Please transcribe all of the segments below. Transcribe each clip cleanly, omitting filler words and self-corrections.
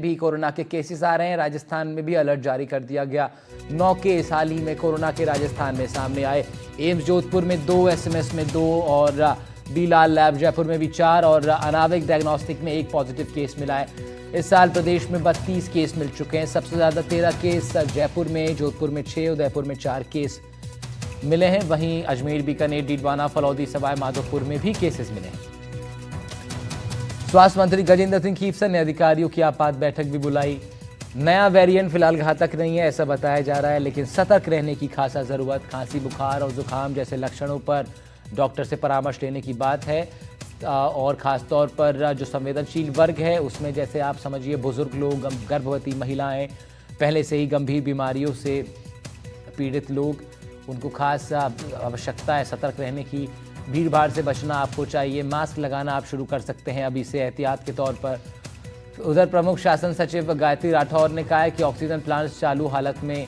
भी कोरोना के केसेस आ रहे हैं। राजस्थान में भी अलर्ट जारी कर दिया गया। 9 केस हाल ही में कोरोना के राजस्थान में सामने आए। एम्स जोधपुर में 2, एसएमएस में 2 और बीलाल लैब जयपुर में भी 4 और अनाविक डायग्नोस्टिक में 1 पॉजिटिव केस मिला है। इस साल प्रदेश में 32 केस मिल चुके हैं। सबसे ज्यादा 13 केस जयपुर में, जोधपुर में 6, उदयपुर में 4 केस मिले हैं। वहीं अजमेर, बीकानेर, डीडवाना, फलौदी, सवाई माधोपुर में भी केसेस मिले हैं। स्वास्थ्य मंत्री गजेंद्र सिंह खीवसर ने अधिकारियों की आपात बैठक भी बुलाई। नया वेरिएंट फिलहाल घातक नहीं है ऐसा बताया जा रहा है, लेकिन सतर्क रहने की खासा जरूरत। खांसी, बुखार और जुकाम जैसे लक्षणों पर डॉक्टर से परामर्श लेने की बात है। और खासतौर पर जो संवेदनशील वर्ग है उसमें जैसे आप समझिए बुजुर्ग लोग, गर्भवती महिलाएं, पहले से ही गंभीर बीमारियों से पीड़ित लोग, उनको खास आवश्यकता है सतर्क रहने की। भीड़ भाड़ से बचना आपको चाहिए। मास्क लगाना आप शुरू कर सकते हैं अभी से एहतियात के तौर पर। उधर प्रमुख शासन सचिव गायत्री राठौर ने कहा है कि ऑक्सीजन प्लांट्स चालू हालत में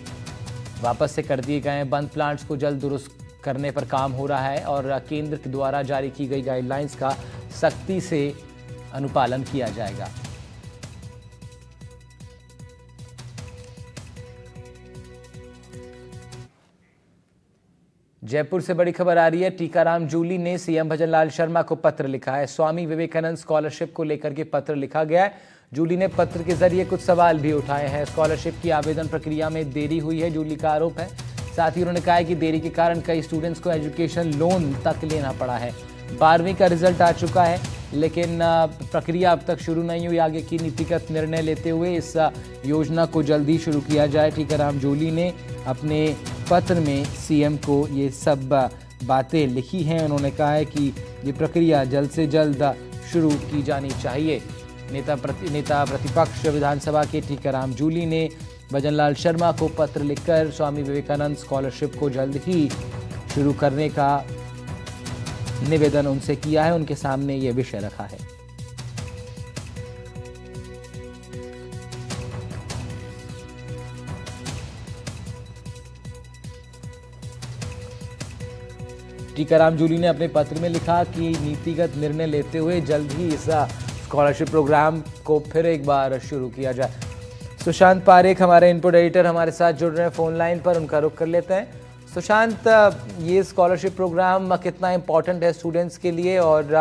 वापस से कर दिए गए हैं। बंद प्लांट्स को जल्द दुरुस्त करने पर काम हो रहा है और केंद्र के द्वारा जारी की गई गाइडलाइंस का सख्ती से अनुपालन किया जाएगा। जयपुर से बड़ी खबर आ रही है। टीकाराम जूली ने सीएम भजनलाल शर्मा को पत्र लिखा है। स्वामी विवेकानंद स्कॉलरशिप को लेकर के पत्र लिखा गया है। जूली ने पत्र के जरिए कुछ सवाल भी उठाए हैं। स्कॉलरशिप की आवेदन प्रक्रिया में देरी हुई है, जूली का आरोप है। साथ ही उन्होंने कहा है कि देरी के कारण कई स्टूडेंट्स को एजुकेशन लोन तक लेना पड़ा है। 12वीं का रिजल्ट आ चुका है, लेकिन प्रक्रिया अब तक शुरू नहीं हुई। आगे की नीतिगत निर्णय लेते हुए इस योजना को जल्दी शुरू किया जाए। टीकाराम जूली ने अपने पत्र में सीएम को ये सब बातें लिखी हैं। उन्होंने कहा है कि ये प्रक्रिया जल्द से जल्द शुरू की जानी चाहिए। नेता प्रतिपक्ष विधानसभा के टीकाराम जूली ने भजनलाल शर्मा को पत्र लिखकर स्वामी विवेकानंद स्कॉलरशिप को जल्द ही शुरू करने का निवेदन उनसे किया है। उनके सामने ये विषय रखा है। टीकाराम जूली ने अपने पत्र में लिखा कि नीतिगत निर्णय लेते हुए जल्द ही इस स्कॉलरशिप प्रोग्राम को फिर एक बार शुरू किया जाए। सुशांत पारेख हमारे इनपुट एडिटर हमारे साथ जुड़ रहे हैं फोन लाइन पर, उनका रुख कर लेते हैं। सुशांत, ये स्कॉलरशिप प्रोग्राम कितना इंपॉर्टेंट है स्टूडेंट्स के लिए और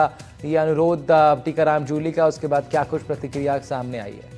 ये अनुरोध टीकाराम जूली का, उसके बाद क्या कुछ प्रतिक्रिया सामने आई है?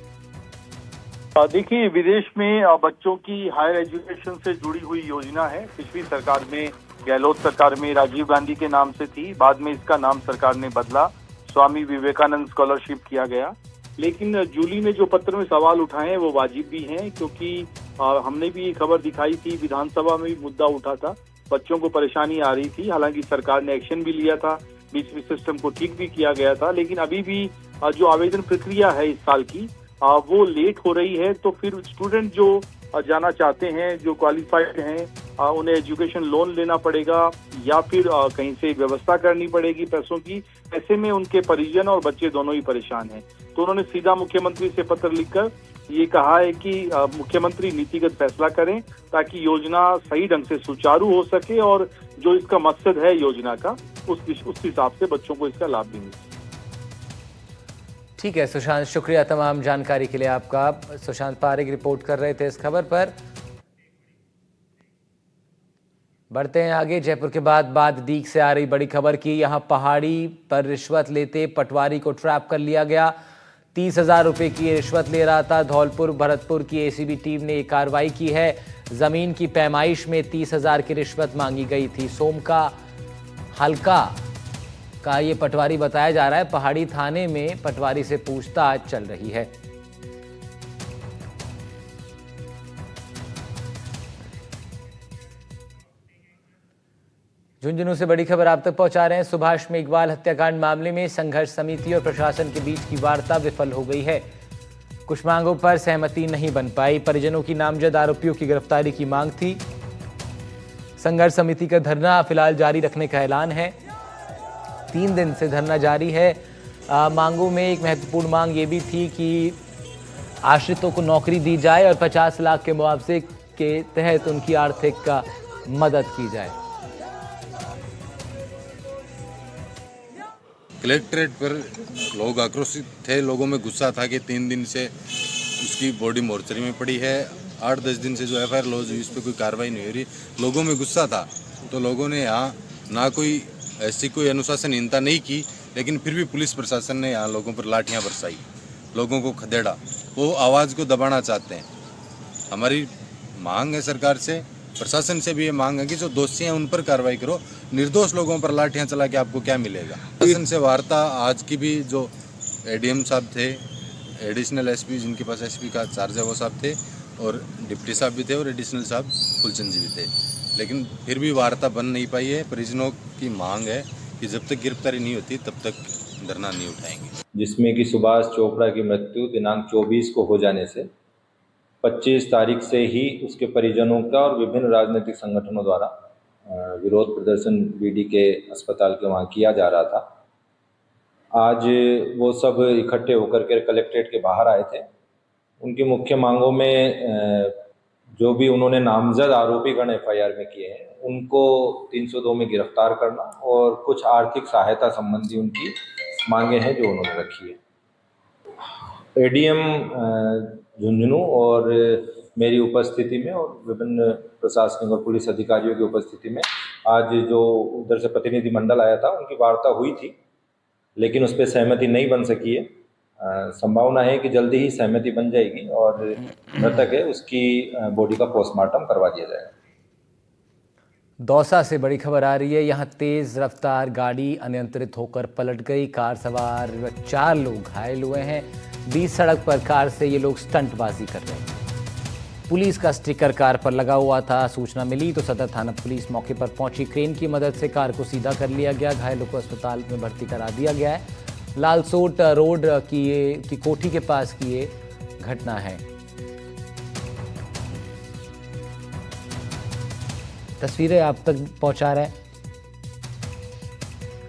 देखिए, विदेश में बच्चों की हायर एजुकेशन से जुड़ी हुई योजना है। पिछली सरकार में, गहलोत सरकार में राजीव गांधी के नाम से थी, बाद में इसका नाम सरकार ने बदला, स्वामी विवेकानंद स्कॉलरशिप किया गया। लेकिन जूली ने जो पत्र में सवाल उठाए हैं वो वाजिब भी हैं, क्योंकि हमने भी ये खबर दिखाई थी, विधानसभा में भी मुद्दा उठा था, बच्चों को परेशानी आ रही थी। हालांकि सरकार ने एक्शन भी लिया था, बीच में सिस्टम को ठीक भी किया गया था, लेकिन अभी भी जो आवेदन प्रक्रिया है इस साल की वो लेट हो रही है। तो फिर स्टूडेंट जो जाना चाहते हैं, जो क्वालिफाइड हैं, उन्हें एजुकेशन लोन लेना पड़ेगा या फिर कहीं से व्यवस्था करनी पड़ेगी पैसों की। ऐसे में उनके परिजन और बच्चे दोनों ही परेशान हैं। तो उन्होंने सीधा मुख्यमंत्री से पत्र लिखकर ये कहा है कि मुख्यमंत्री नीतिगत फैसला करें ताकि योजना सही ढंग से सुचारू हो सके और जो इसका मकसद है योजना का, उस हिसाब से बच्चों को इसका लाभ भी मिले। ठीक है सुशांत, शुक्रिया तमाम जानकारी के लिए आपका। सुशांत पारेख रिपोर्ट कर रहे थे इस खबर पर। बढ़ते हैं आगे। जयपुर के बाद दीग से आ रही बड़ी खबर की। यहां पहाड़ी पर रिश्वत लेते पटवारी को ट्रैप कर लिया गया। 30,000 रुपए की रिश्वत ले रहा था। धौलपुर भरतपुर की एसीबी टीम ने एक कार्रवाई की है। जमीन की पैमाइश में 30,000 की रिश्वत मांगी गई थी। सोमका हल्का का ये पटवारी बताया जा रहा है। पहाड़ी थाने में पटवारी से पूछताछ चल रही है। झुंझुनू से बड़ी खबर आप तक पहुंचा रहे हैं। सुभाष मेघवाल हत्याकांड मामले में संघर्ष समिति और प्रशासन के बीच की वार्ता विफल हो गई है। कुछ मांगों पर सहमति नहीं बन पाई। परिजनों की नामजद आरोपियों की गिरफ्तारी की मांग थी। संघर्ष समिति का धरना फिलहाल जारी रखने का ऐलान है। 3 दिन से धरना जारी है। मांगों में एक महत्वपूर्ण मांग ये भी थी कि आश्रितों को नौकरी दी जाए और 50 लाख के मुआवजे के तहत उनकी आर्थिक मदद की जाए। कलेक्ट्रेट पर लोग आक्रोशित थे। लोगों में गुस्सा था कि 3 दिन से उसकी बॉडी मोर्चरी में पड़ी है। 8-10 दिन से जो एफआईआर लॉज हुई, इस पर कोई कार्रवाई नहीं हो रही। लोगों में गुस्सा था, तो लोगों ने यहाँ ना कोई ऐसी कोई अनुशासनहीनता नहीं की, लेकिन फिर भी पुलिस प्रशासन ने यहाँ लोगों पर लाठियाँ बरसाई, लोगों को खदेड़ा। वो आवाज़ को दबाना चाहते हैं। हमारी मांग है सरकार से, प्रशासन से भी ये मांग है कि जो दोषी हैं उन पर कार्रवाई करो। निर्दोष लोगों पर लाठियाँ चला के आपको क्या मिलेगा। प्रशासन से वार्ता आज की भी जो एडीएम साहब थे, एडिशनल एसपी जिनके पास एसपी का चार्ज है वो साहब थे, और डिप्टी साहब भी थे, और एडिशनल साहब फुलचंद जी भी थे, लेकिन फिर भी वार्ता बन नहीं पाई है। परिजनों की मांग है कि जब तक गिरफ्तारी नहीं होती तब तक धरना नहीं उठाएंगे। जिसमें कि सुभाष चोपड़ा की मृत्यु दिनांक 24 को हो जाने से 25 तारीख से ही उसके परिजनों का और विभिन्न राजनीतिक संगठनों द्वारा विरोध प्रदर्शन बीडी के अस्पताल के वहाँ किया जा रहा था। आज वो सब इकट्ठे होकर के कलेक्ट्रेट के बाहर आए थे। उनकी मुख्य मांगों में जो भी उन्होंने नामजद आरोपीगण एफआईआर में किए हैं उनको 302 में गिरफ्तार करना और कुछ आर्थिक सहायता संबंधी उनकी मांगे हैं जो उन्होंने रखी है। एडीएम झुंझुनू और मेरी उपस्थिति में और विभिन्न प्रशासनिक और पुलिस अधिकारियों की उपस्थिति में आज जो उधर से प्रतिनिधि मंडल आया था उनकी वार्ता हुई थी, लेकिन उस पर सहमति नहीं बन सकी है। संभावना है कि जल्दी ही सहमति बन जाएगी और मृतक है उसकी बॉडी का पोस्टमार्टम करवा दिया जाएगा। दौसा से बड़ी खबर आ रही है। यहाँ तेज रफ्तार गाड़ी अनियंत्रित होकर पलट गई। कार सवार 4 लोग घायल हुए हैं। बीच सड़क पर कार से ये लोग स्टंटबाजी कर रहे हैं। पुलिस का स्टिकर कार पर लगा हुआ था। सूचना मिली तो सदर थाना पुलिस मौके पर पहुंची। क्रेन की मदद से कार को सीधा कर लिया गया। घायलों को अस्पताल में भर्ती करा दिया गया है। लालसोट रोड की कोठी के पास की ये घटना है। तस्वीरें आप तक पहुंचा रहे हैं।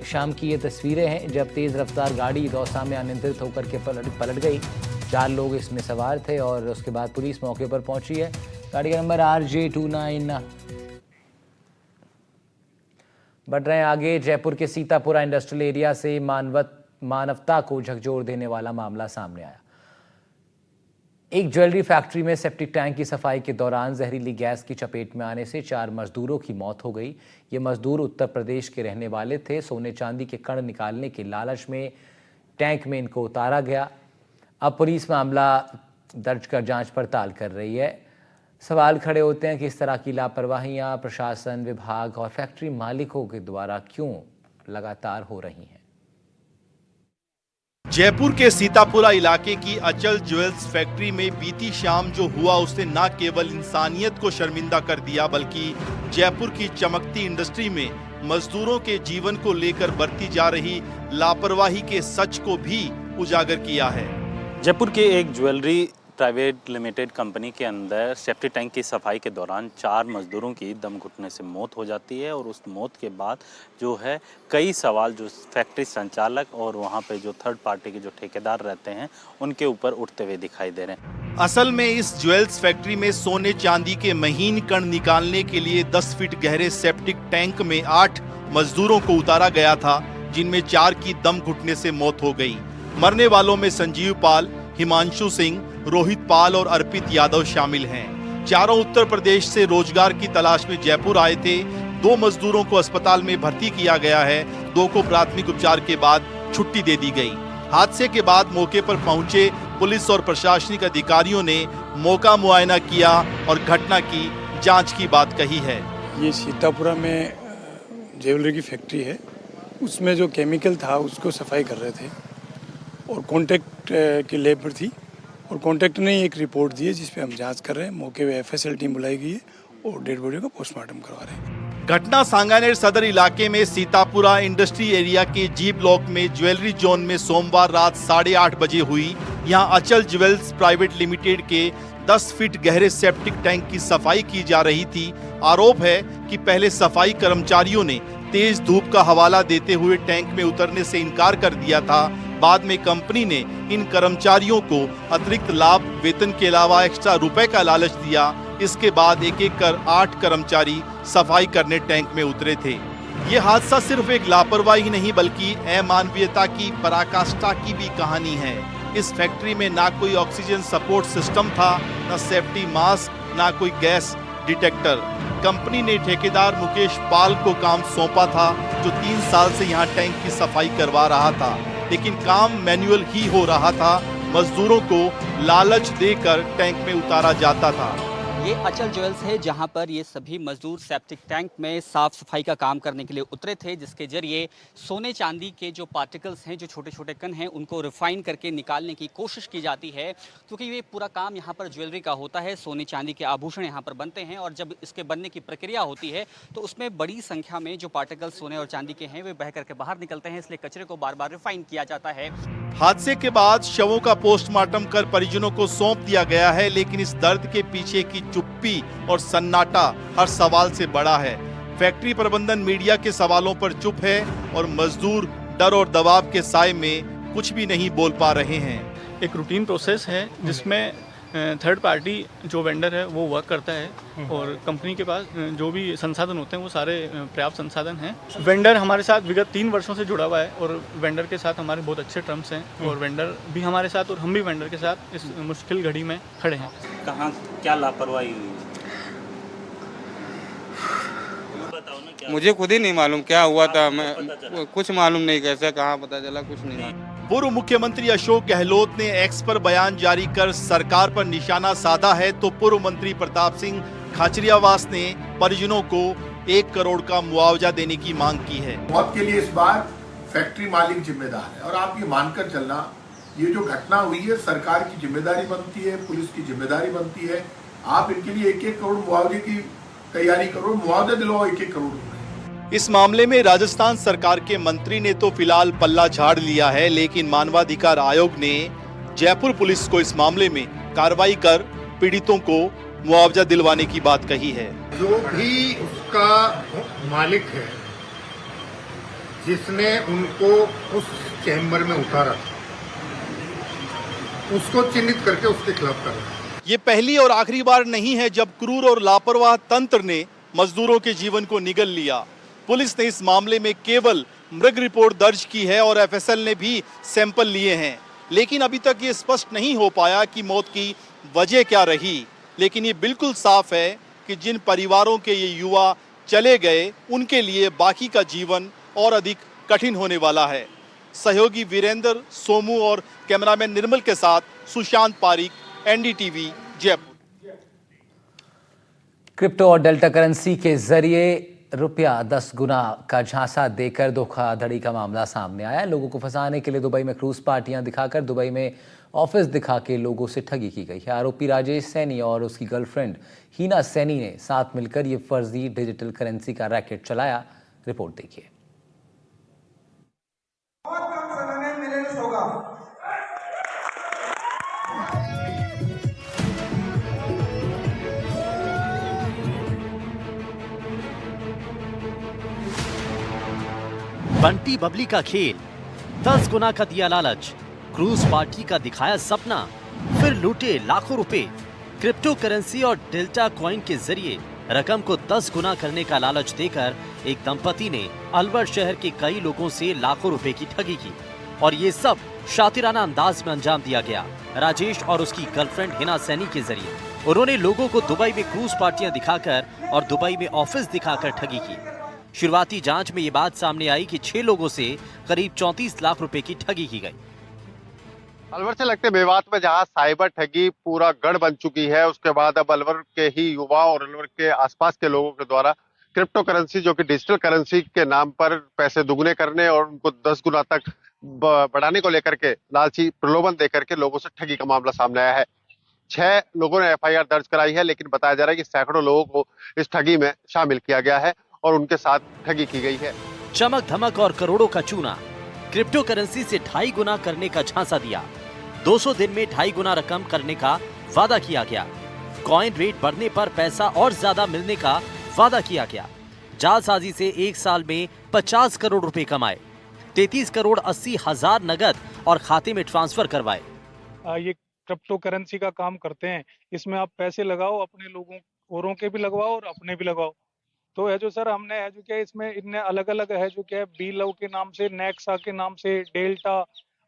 शाम की ये तस्वीरें हैं जब तेज रफ्तार गाड़ी दौसा में अनियंत्रित होकर के पलट गई। 4 लोग इसमें सवार थे और उसके बाद पुलिस मौके पर पहुंची है। गाड़ी का नंबर RJ29। बढ़ रहे हैं आगे। जयपुर के सीतापुरा इंडस्ट्रियल एरिया से मानवता को झकझोर देने वाला मामला सामने आया। एक ज्वेलरी फैक्ट्री में सेप्टिक टैंक की सफाई के दौरान जहरीली गैस की चपेट में आने से 4 मजदूरों की मौत हो गई। ये मजदूर उत्तर प्रदेश के रहने वाले थे। सोने चांदी के कण निकालने के लालच में टैंक में इनको उतारा गया। अब पुलिस मामला दर्ज कर जांच पड़ताल कर रही है। सवाल खड़े होते हैं कि इस तरह की लापरवाहियां प्रशासन, विभाग और फैक्ट्री मालिकों के द्वारा क्यों लगातार हो रही हैं। जयपुर के सीतापुरा इलाके की अचल ज्वेल्स फैक्ट्री में बीती शाम जो हुआ उसने न केवल इंसानियत को शर्मिंदा कर दिया बल्कि जयपुर की चमकती इंडस्ट्री में मजदूरों के जीवन को लेकर बरती जा रही लापरवाही के सच को भी उजागर किया है। जयपुर के एक ज्वेलरी प्राइवेट लिमिटेड कंपनी के अंदर सेफ्टी टैंक की सफाई के दौरान 4 मजदूरों की दम घुटने से मौत हो जाती है और उस मौत के बाद जो है कई सवाल जो फैक्ट्री संचालक और वहां पे जो थर्ड पार्टी के जो ठेकेदार रहते हैं उनके ऊपर उठते हुए दिखाई दे रहे हैं। असल में इस ज्वेल्स फैक्ट्री में सोने चांदी के महीन कण निकालने के लिए 10 फीट गहरे सेप्टिक टैंक में 8 मजदूरों को उतारा गया था, जिनमें 4 की दम घुटने से मौत हो गई। मरने वालों में संजीव पाल, हिमांशु सिंह, रोहित पाल और अर्पित यादव शामिल हैं। चारों उत्तर प्रदेश से रोजगार की तलाश में जयपुर आए थे। 2 मजदूरों को अस्पताल में भर्ती किया गया है। 2 को प्राथमिक उपचार के बाद छुट्टी दे दी गई। हादसे के बाद मौके पर पहुंचे पुलिस और प्रशासनिक अधिकारियों ने मौका मुआयना किया और घटना की जांच की बात कही है। ये सीतापुरा में ज्वेलरी की फैक्ट्री है, उसमें जो केमिकल था उसको सफाई कर रहे थे और कॉन्ट्रैक्ट की लेबर थी और कॉन्ट्रैक्ट ने एक रिपोर्ट दी है जिस पे हम जांच कर रहे हैं। मौके पे FSL टीम बुलाई गई है और डेड बॉडी का पोस्टमार्टम करवा रहे हैं। घटना सांगानेर सदर इलाके में सीतापुरा इंडस्ट्री एरिया के G ब्लॉक में ज्वेलरी जोन में सोमवार रात 8:30 बजे हुई। यहां अचल ज्वेल्स प्राइवेट लिमिटेड के 10 फीट गहरे सेप्टिक टैंक की सफाई की जा रही थी। आरोप है कि पहले सफाई कर्मचारियों ने तेज धूप का हवाला देते हुए टैंक में उतरने से इनकार कर दिया था। बाद में कंपनी ने इन कर्मचारियों को अतिरिक्त लाभ, वेतन के अलावा एक्स्ट्रा रुपए का लालच दिया। इसके बाद एक एक कर 8 कर्मचारी सफाई करने टैंक में उतरे थे। ये हादसा सिर्फ एक लापरवाही नहीं बल्कि अमानवीयता की पराकाष्ठा की भी कहानी है। इस फैक्ट्री में ना कोई ऑक्सीजन सपोर्ट सिस्टम था, ना सेफ्टी मास्क, ना कोई गैस डिटेक्टर। कंपनी ने ठेकेदार मुकेश पाल को काम सौंपा था, जो 3 साल से यहाँ टैंक की सफाई करवा रहा था, लेकिन काम मैन्युअल ही हो रहा था। मजदूरों को लालच देकर टैंक में उतारा जाता था। ये अचल ज्वेल्स है, जहां पर ये सभी मजदूर सेप्टिक टैंक में साफ सफाई का काम करने के लिए उतरे थे, जिसके जरिए सोने चांदी के जो पार्टिकल्स हैं, जो छोटे छोटे कण हैं, उनको रिफाइन करके निकालने की कोशिश की जाती है। क्योंकि ये पूरा काम यहाँ पर ज्वेलरी का होता है, सोने चांदी के आभूषण यहाँ पर बनते हैं, और जब इसके बनने की प्रक्रिया होती है तो उसमें बड़ी संख्या में जो पार्टिकल्स सोने और चांदी के हैं वे बह करके बाहर निकलते हैं, इसलिए कचरे को बार बार रिफाइन किया जाता है। हादसे के बाद शवों का पोस्टमार्टम कर परिजनों को सौंप दिया गया है, लेकिन इस दर्द के पीछे की चुप्पी और सन्नाटा हर सवाल से बड़ा है। फैक्ट्री प्रबंधन मीडिया के सवालों पर चुप है और मजदूर डर और दबाव के साए में कुछ भी नहीं बोल पा रहे हैं। एक रूटीन प्रोसेस है जिसमें थर्ड पार्टी जो वेंडर है वो वर्क करता है, और कंपनी के पास जो भी संसाधन होते हैं वो सारे पर्याप्त संसाधन हैं। वेंडर हमारे साथ विगत 3 वर्षों से जुड़ा हुआ है, और वेंडर के साथ हमारे बहुत अच्छे टर्म्स हैं, और वेंडर भी हमारे साथ और हम भी वेंडर के साथ इस मुश्किल घड़ी में खड़े हैं। कहाँ क्या लापरवाही हुई? मुझे खुद ही नहीं मालूम क्या हुआ था, मैं कुछ मालूम नहीं, कैसे कहाँ पता चला, कुछ नहीं। पूर्व मुख्यमंत्री अशोक गहलोत ने एक्स पर बयान जारी कर सरकार पर निशाना साधा है, तो पूर्व मंत्री प्रताप सिंह खाचरियावास ने परिजनों को 1 करोड़ का मुआवजा देने की मांग की है। मौत के लिए इस बार फैक्ट्री मालिक जिम्मेदार है, और आप ये मानकर चलना, ये जो घटना हुई है सरकार की जिम्मेदारी बनती है, पुलिस की जिम्मेदारी बनती है। आप इनके लिए 1-1 करोड़ मुआवजे की तैयारी करो, मुआवजा दिलवाओ 1-1 करोड़ रुपए। इस मामले में राजस्थान सरकार के मंत्री ने तो फिलहाल पल्ला झाड़ लिया है, लेकिन मानवाधिकार आयोग ने जयपुर पुलिस को इस मामले में कार्रवाई कर पीड़ितों को मुआवजा दिलवाने की बात कही है। जो भी उसका मालिक है, जिसने उनको उस चैम्बर में उतारा, उसको चिन्हित करके उसके खिलाफ करना। ये पहली और आखिरी बार नहीं है जब क्रूर और लापरवाह तंत्र ने मजदूरों के जीवन को निगल लिया। पुलिस ने इस मामले में केवल मृग रिपोर्ट दर्ज की है और एफएसएल ने भी सैंपल लिए हैं, लेकिन अभी तक ये स्पष्ट नहीं हो पाया कि मौत की वजह क्या रही। लेकिन ये बिल्कुल साफ है कि जिन परिवारों के ये युवा चले गए, उनके लिए बाकी का जीवन और अधिक कठिन होने वाला है। सहयोगी वीरेंद्र, सोमू और कैमरामैन निर्मल के साथ सुशांत पारिक, एनडीटीवी, जयपुर। क्रिप्टो और डेल्टा करेंसी के जरिए रुपया 10 गुना का झांसा देकर धोखाधड़ी का मामला सामने आया। लोगों को फंसाने के लिए दुबई में क्रूज पार्टियां दिखाकर दुबई में ऑफिस दिखा के लोगों से ठगी की गई है। आरोपी राजेश सैनी और उसकी गर्लफ्रेंड हीना सैनी ने साथ मिलकर ये फर्जी डिजिटल करेंसी का रैकेट चलाया। रिपोर्ट देखिए। बंटी बबली का खेल, 10 गुना का दिया लालच, क्रूज पार्टी का दिखाया सपना, फिर लूटे लाखों रुपए। क्रिप्टो करेंसी और डेल्टा कॉइन के जरिए रकम को 10 गुना करने का लालच देकर एक दंपति ने अलवर शहर के कई लोगों से लाखों रुपए की ठगी की, और ये सब शातिराना अंदाज में अंजाम दिया गया। राजेश और उसकी गर्लफ्रेंड हिना सैनी के जरिए उन्होंने लोगों को दुबई में क्रूज पार्टियां दिखाकर और दुबई में ऑफिस दिखाकर ठगी की। शुरुआती जांच में ये बात सामने आई कि 6 लोगों से करीब 34 लाख रुपए की ठगी की गई। अलवर से लगते मेवात में जहां साइबर ठगी पूरा गढ़ बन चुकी है, उसके बाद अब अलवर के ही युवा और अलवर के आसपास के लोगों के द्वारा क्रिप्टो करेंसी, जो कि डिजिटल करेंसी के नाम पर पैसे दुगने करने और उनको 10 गुना तक बढ़ाने को लेकर के लालची प्रलोभन देकर के लोगों से ठगी का मामला सामने आया है। 6 लोगों ने एफआईआर दर्ज कराई है, लेकिन बताया जा रहा है कि सैकड़ों लोगों को इस ठगी में शामिल किया गया है और उनके साथ ठगी की गई है। चमक धमक और करोड़ों का चूना, क्रिप्टो करेंसी से 2.5 गुना करने का झांसा दिया। 200 दिन में 2.5 गुना रकम करने का वादा किया गया। कॉइन रेट बढ़ने पर पैसा और ज्यादा मिलने का वादा किया गया। जालसाजी से 1 साल में 50 करोड़ रुपए कमाए, 33 करोड़ 80 हजार नगद और खाते में ट्रांसफर करवाए। ये क्रिप्टो करेंसी का काम करते हैं, इसमें आप पैसे लगाओ, अपने लोगों औरों के भी लगवाओ और अपने भी लगाओ। तो है जो सर हमने है जो क्या इसमें इनने अलग अलग है जो क्या बी लव के नाम से, नेक्सा के नाम से, डेल्टा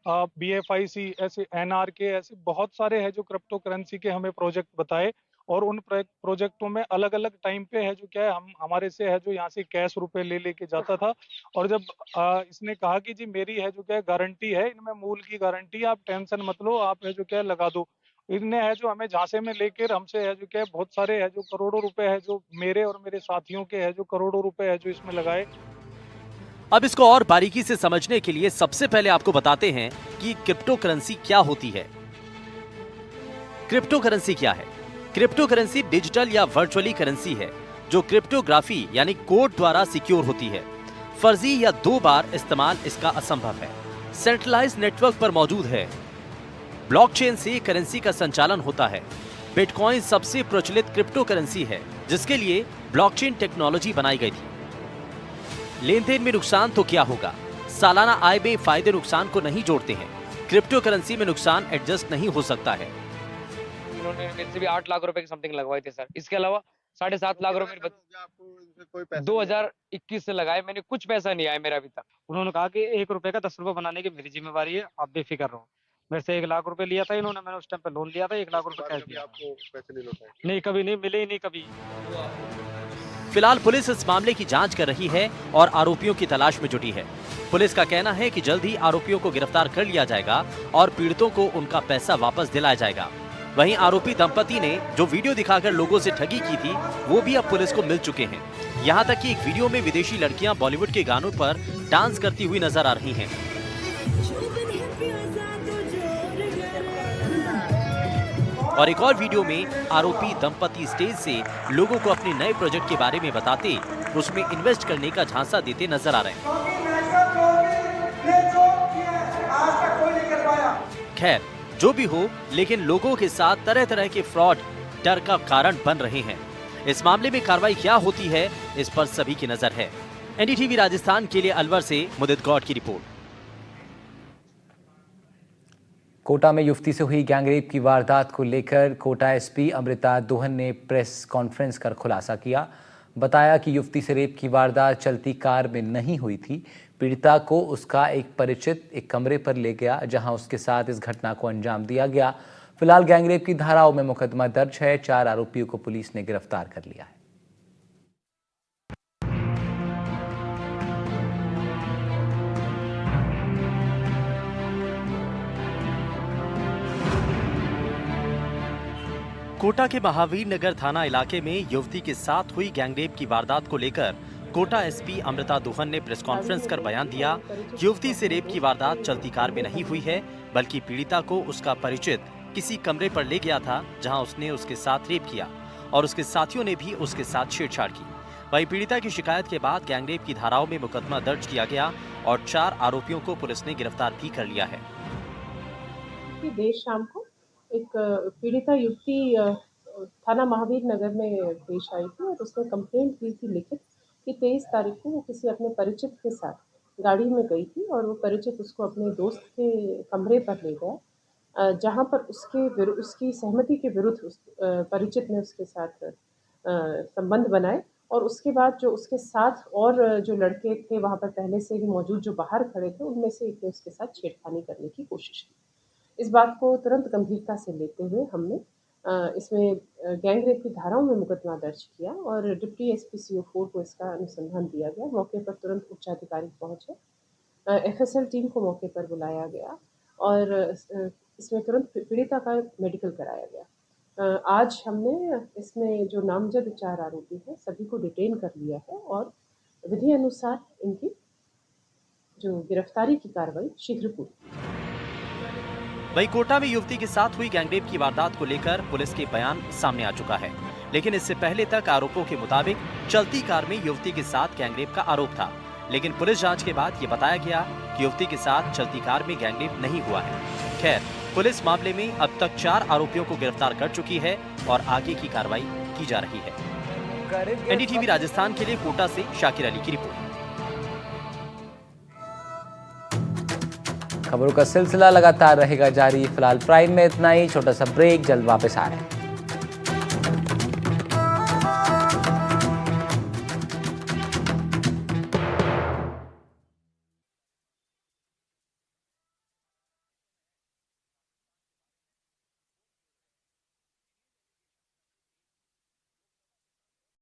BFIC, ऐसे NRK, ऐसे बहुत सारे हैं जो क्रिप्टो करेंसी के हमें प्रोजेक्ट बताए। और उन प्रोजेक्टों में अलग अलग टाइम पे है जो क्या है, हम हमारे से है जो यहाँ से कैश रुपए ले लेके जाता था। और जब इसने कहा कि जी मेरी है जो क्या है गारंटी है, इनमें मूल की गारंटी, आप टेंशन मत लो, आप है जो क्या है लगा दो। इनने है जो हमें झांसे में लेकर हमसे है जो क्या है बहुत सारे है जो करोड़ों रुपए है जो मेरे और मेरे साथियों के है जो करोड़ों रुपए है जो इसमें लगाए। अब इसको और बारीकी से समझने के लिए सबसे पहले आपको बताते हैं कि क्रिप्टो करेंसी क्या होती है। क्रिप्टो करेंसी क्या है? क्रिप्टो करेंसी डिजिटल या वर्चुअली करेंसी है जो क्रिप्टोग्राफी यानी कोड द्वारा सिक्योर होती है। फर्जी या 2 बार इस्तेमाल इसका असंभव है। सेंट्रलाइज्ड नेटवर्क पर मौजूद है। ब्लॉकचेन से करेंसी का संचालन होता है। बिटकॉइन सबसे प्रचलित क्रिप्टो करेंसी है जिसके लिए ब्लॉकचेन टेक्नोलॉजी बनाई गई थी। लेन देन में नुकसान तो क्या होगा? सालाना आय में फायदे नुकसान को नहीं जोड़ते हैं। क्रिप्टो करेंसी में नुकसान एडजस्ट नहीं हो सकता है। इन्होंने मेरे से भी 8 लाख रुपए की समथिंग लगवाए थे सर। इसके अलावा 7.5 लाख रुपए 2021 से लगाए मैंने, कुछ पैसा नहीं आया मेरा अभी तक। उन्होंने कहा कि 1 रुपए का 10 रुपए बनाने की मेरी जिम्मेवारी है, आप बेफिक्र रहो। मेरे से 1 लाख रुपए लिया था इन्होंने, मैंने उस टाइम पे लोन लिया था, 1 लाख रुपए कैश दिया। आपको पैसे नहीं लौटाए? नहीं, कभी नहीं मिले ही नहीं कभी। फिलहाल पुलिस इस मामले की जांच कर रही है और आरोपियों की तलाश में जुटी है। पुलिस का कहना है कि जल्द ही आरोपियों को गिरफ्तार कर लिया जाएगा और पीड़ितों को उनका पैसा वापस दिलाया जाएगा। वहीं आरोपी दंपति ने जो वीडियो दिखाकर लोगों से ठगी की थी वो भी अब पुलिस को मिल चुके हैं। यहाँ तक कि एक वीडियो में विदेशी लड़कियां बॉलीवुड के गानों पर डांस करती हुई नजर आ रही हैं। और एक और वीडियो में आरोपी दंपति स्टेज से लोगों को अपने नए प्रोजेक्ट के बारे में बताते उसमें इन्वेस्ट करने का झांसा देते नजर आ रहे हैं। खैर जो भी हो, लेकिन लोगों के साथ तरह तरह के फ्रॉड डर का कारण बन रहे हैं। इस मामले में कार्रवाई क्या होती है इस पर सभी की नजर है। NDTV राजस्थान के लिए अलवर से मुदित गौड़ की रिपोर्ट। कोटा में युवती से हुई गैंगरेप की वारदात को लेकर कोटा SP अमृता दोहन ने प्रेस कॉन्फ्रेंस कर खुलासा किया। बताया कि युवती से रेप की वारदात चलती कार में नहीं हुई थी। पीड़िता को उसका एक परिचित एक कमरे पर ले गया जहां उसके साथ इस घटना को अंजाम दिया गया। फिलहाल गैंगरेप की धाराओं में मुकदमा दर्ज है। 4 आरोपियों को पुलिस ने गिरफ्तार कर लिया है। कोटा के महावीर नगर थाना इलाके में युवती के साथ हुई गैंगरेप की वारदात को लेकर कोटा SP अमृता दोहन ने प्रेस कॉन्फ्रेंस कर बयान दिया। युवती से रेप की वारदात चलती कार में नहीं हुई है, बल्कि पीड़िता को उसका परिचित किसी कमरे पर ले गया था जहां उसने उसके साथ रेप किया और उसके साथियों ने भी उसके साथ छेड़छाड़ की। वहीं पीड़िता की शिकायत के बाद गैंगरेप की धाराओं में मुकदमा दर्ज किया गया और 4 आरोपियों को पुलिस ने गिरफ्तार भी कर लिया है। देर शाम को एक पीड़िता युवती थाना महावीर नगर में पेश आई थी और उसने कंप्लेंट की थी लिखित कि 23 तारीख को वो किसी अपने परिचित के साथ गाड़ी में गई थी और वो परिचित उसको अपने दोस्त के कमरे पर ले गया, जहां पर उसकी सहमति के विरुद्ध उस परिचित ने उसके साथ संबंध बनाए और उसके बाद जो उसके साथ और जो लड़के थे वहां पर पहले से ही मौजूद जो बाहर खड़े थे उनमें से एक ने उसके साथ छेड़खानी करने की कोशिश की। इस बात को तुरंत गंभीरता से लेते हुए हमने इसमें गैंगरेप की धाराओं में मुकदमा दर्ज किया और डिप्टी SP CO4 को इसका अनुसंधान दिया गया। मौके पर तुरंत उच्चाधिकारी पहुंचे, FSL टीम को मौके पर बुलाया गया और इसमें तुरंत पीड़िता का मेडिकल कराया गया। आज हमने इसमें जो नामजद 4 आरोपी हैं सभी को डिटेन कर लिया है और विधि अनुसार इनकी जो गिरफ्तारी की कार्रवाई शीघ्र पूरी। वहीं कोटा में युवती के साथ हुई गैंगरेप की वारदात को लेकर पुलिस के बयान सामने आ चुका है, लेकिन इससे पहले तक आरोपों के मुताबिक चलती कार में युवती के साथ गैंगरेप का आरोप था। लेकिन पुलिस जांच के बाद ये बताया गया कि युवती के साथ चलती कार में गैंगरेप नहीं हुआ है। खैर, पुलिस मामले में अब तक 4 आरोपियों को गिरफ्तार कर चुकी है और आगे की कार्रवाई की जा रही है। NDTV राजस्थान के लिए कोटा से शाकिर अली की रिपोर्ट। खबरों का सिलसिला लगातार रहेगा जारी। फिलहाल प्राइम में इतना ही, छोटा सा ब्रेक, जल्द वापस आ रहे हैं।